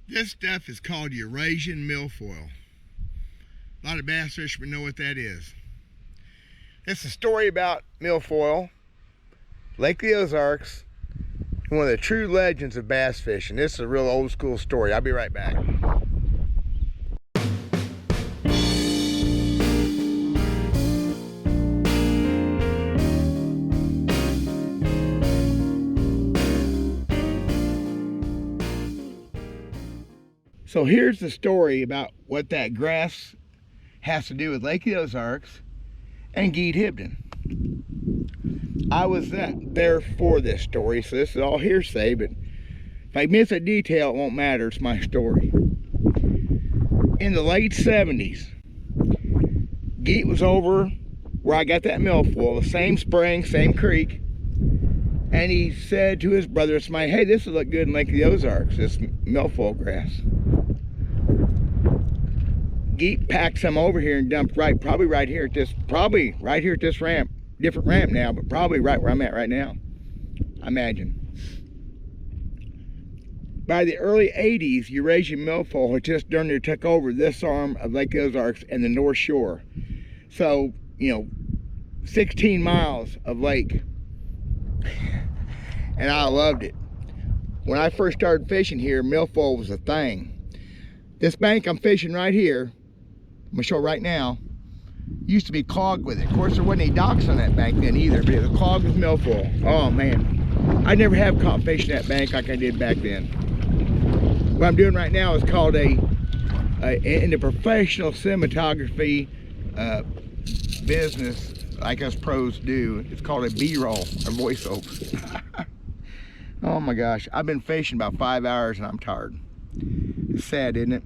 This stuff is called Eurasian milfoil. A lot of bass fishermen know what that is. It's a story about milfoil, Lake of the Ozarks, one of the true legends of bass fishing. This is a real old school story. I'll be right back. So here's the story about what that grass has to do with Lake of the Ozarks and Guido Hibdon. I was there for this story, so this is all hearsay, but if I miss a detail, it won't matter. It's my story. In the late 70s, Guido was over where I got that milfoil, the same spring, same creek, and he said to his brother, hey, this will look good in Lake of the Ozarks, this milfoil grass. Guido packed some over here and dumped probably right here at this ramp. Different ramp now, but probably right where I'm at right now, I imagine. By the early 80s, Eurasian milfoil had just darn near took over this arm of Lake Ozarks and the North Shore. So, 16 miles of lake. And I loved it. When I first started fishing here, milfoil was a thing. This bank I'm fishing right here, I'm gonna show right now, used to be clogged with it. Of course, there wasn't any docks on that bank then either, but it was clogged with milfoil. Oh man, I never have caught fish in that bank like I did back then. What I'm doing right now is called in the professional cinematography business, like us pros do, it's called a B-roll or voiceover. Oh my gosh, I've been fishing about 5 hours and I'm tired. It's sad, isn't it?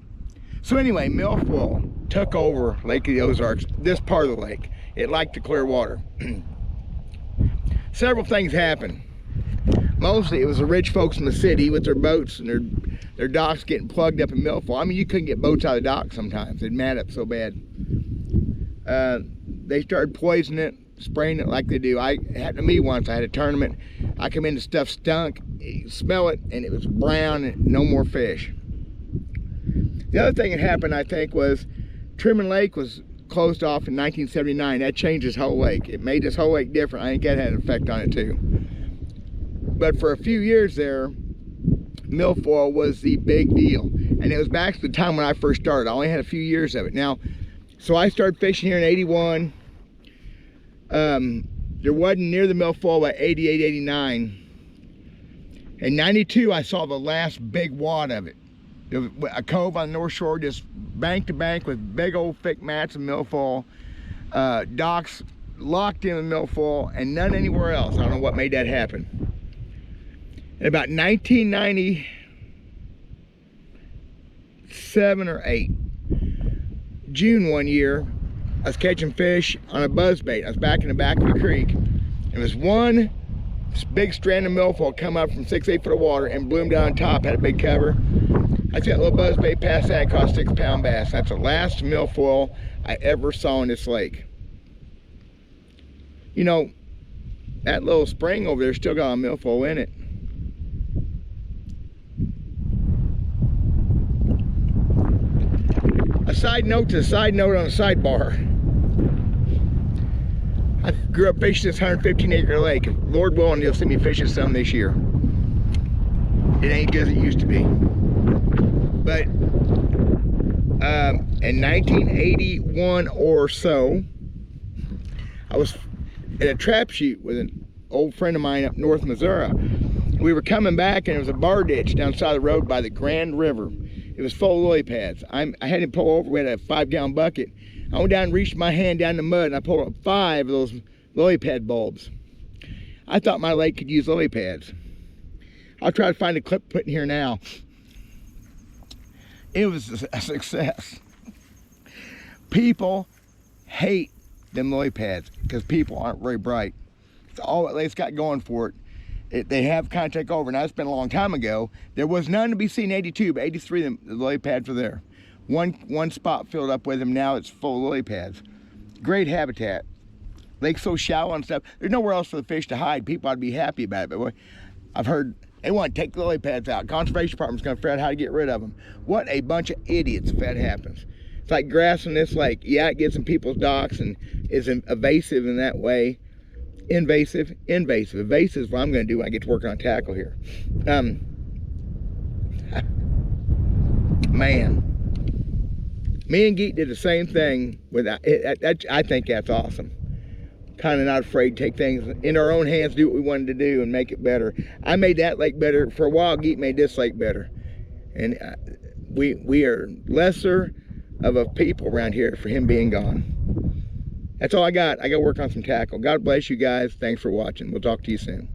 So anyway, milfoil took over Lake of the Ozarks, this part of the lake. It liked the clear water. Several things happened. Mostly it was the rich folks in the city with their boats and their docks getting plugged up in milfoil. I mean, you couldn't get boats out of the dock sometimes. They'd mat up so bad. They started poisoning it, spraying it like they do. It happened to me once. I had a tournament. I come in, the stuff stunk. You smell it, and it was brown and no more fish. The other thing that happened, I think, was Truman Lake was closed off in 1979. That changed this whole lake. It made this whole lake different. I think that had an effect on it too. But for a few years there, milfoil was the big deal. And it was back to the time when I first started. I only had a few years of it. Now, so I started fishing here in 81. There wasn't near the milfoil by 88, 89. In 92, I saw the last big wad of it. There was a cove on the North Shore, just bank to bank with big old thick mats of milfoil, docks locked in with milfoil, and none anywhere else. I don't know what made that happen. In about 1997 or 8, June one year, I was catching fish on a buzzbait. I was back in the back of the creek. There was one big strand of milfoil come up from 6-8 foot of water and bloomed down on top, had a big cover. I see that little buzzbait past that, caught 6-pound bass. That's the last milfoil I ever saw in this lake. That little spring over there still got a milfoil in it. A side note to a side note on a sidebar. I grew up fishing this 115-acre lake. Lord willing, you'll see me fishing some this year. It ain't good as it used to be. But in 1981 or so, I was at a trap shoot with an old friend of mine up north Missouri. We were coming back and there was a bar ditch down the side of the road by the Grand River. It was full of lily pads. I had him pull over. We had a 5-gallon bucket. I went down and reached my hand down in the mud and I pulled up 5 of those lily pad bulbs. I thought my lake could use lily pads. I'll try to find a clip put in here now. It was a success. People hate them lily pads because people aren't very bright. It's all that lake's got going for it. They have kind of take over. Now, it's been a long time ago. There was none to be seen in 82, but 83, the lily pads were there. One spot filled up with them. Now it's full of lily pads. Great habitat. Lake's so shallow and stuff. There's nowhere else for the fish to hide. People ought to be happy about it. But I've heard They want to take the lily pads out. Conservation Department's going to figure out how to get rid of them. What a bunch of idiots if that happens. It's like grass in this lake. Yeah, it gets in people's docks and is evasive in that way. Invasive. Evasive is what I'm going to do when I get to work on tackle here. Man. Me and Geet did the same thing with that. I think that's awesome. Kind of not afraid to take things in our own hands, do what we wanted to do, and make it better. I made that lake better. For a while, Geet made this lake better. And we are lesser of a people around here for him being gone. That's all I got. I got to work on some tackle. God bless you guys. Thanks for watching. We'll talk to you soon.